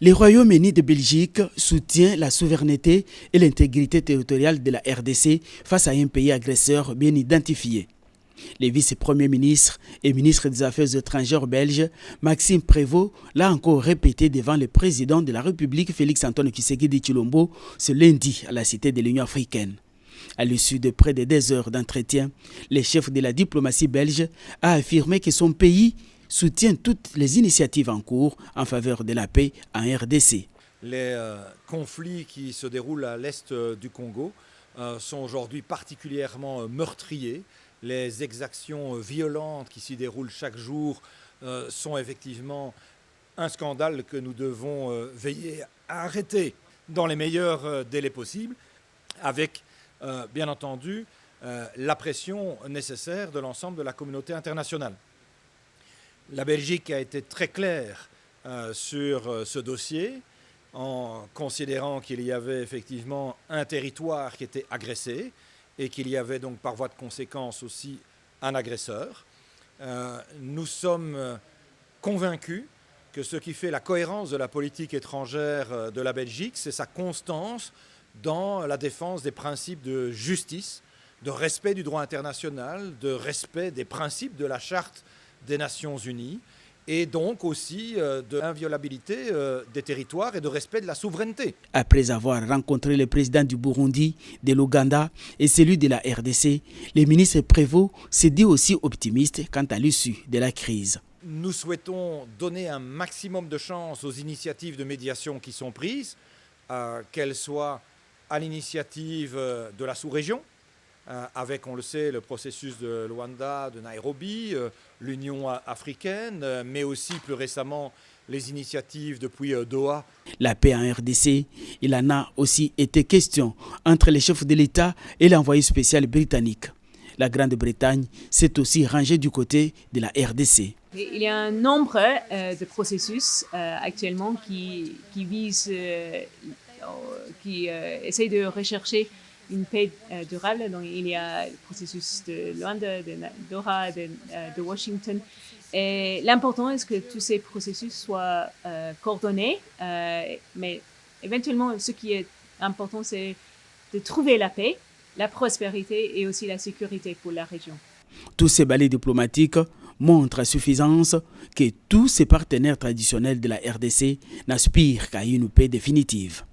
Le Royaume-Uni de Belgique soutient la souveraineté et l'intégrité territoriale de la RDC face à un pays agresseur bien identifié. Le vice-premier ministre et ministre des Affaires étrangères belge, Maxime Prévost, l'a encore répété devant le président de la République, Félix-Antoine Tshisekedi Tshilombo, ce lundi à la Cité de l'Union africaine. À l'issue de près de 2 heures d'entretien, le chef de la diplomatie belge a affirmé que son pays soutient toutes les initiatives en cours en faveur de la paix en RDC. Les conflits qui se déroulent à l'est du Congo sont aujourd'hui particulièrement meurtriers. Les exactions violentes qui s'y déroulent chaque jour sont effectivement un scandale que nous devons veiller à arrêter dans les meilleurs délais possibles, avec bien entendu la pression nécessaire de l'ensemble de la communauté internationale. La Belgique a été très claire sur ce dossier en considérant qu'il y avait effectivement un territoire qui était agressé et qu'il y avait donc par voie de conséquence aussi un agresseur. Nous sommes convaincus que ce qui fait la cohérence de la politique étrangère de la Belgique, c'est sa constance dans la défense des principes de justice, de respect du droit international, de respect des principes de la Charte des Nations Unies et donc aussi de l'inviolabilité des territoires et de respect de la souveraineté. Après avoir rencontré le président du Burundi, de l'Ouganda et celui de la RDC, le ministre Prévost s'est dit aussi optimiste quant à l'issue de la crise. Nous souhaitons donner un maximum de chance aux initiatives de médiation qui sont prises, qu'elles soient à l'initiative de la sous-région, avec, on le sait, le processus de Luanda, de Nairobi, l'Union africaine, mais aussi plus récemment les initiatives depuis Doha. La paix en RDC, il en a aussi été question entre les chefs de l'État et l'envoyé spécial britannique. La Grande-Bretagne s'est aussi rangée du côté de la RDC. Il y a un nombre de processus actuellement qui visent, qui essayent de rechercher une paix durable. Donc, il y a le processus de Luanda, de Doha, de Washington. Et l'important est que tous ces processus soient coordonnés, mais éventuellement, ce qui est important, c'est de trouver la paix, la prospérité et aussi la sécurité pour la région. Tous ces balais diplomatiques montrent à suffisance que tous ces partenaires traditionnels de la RDC n'aspirent qu'à une paix définitive.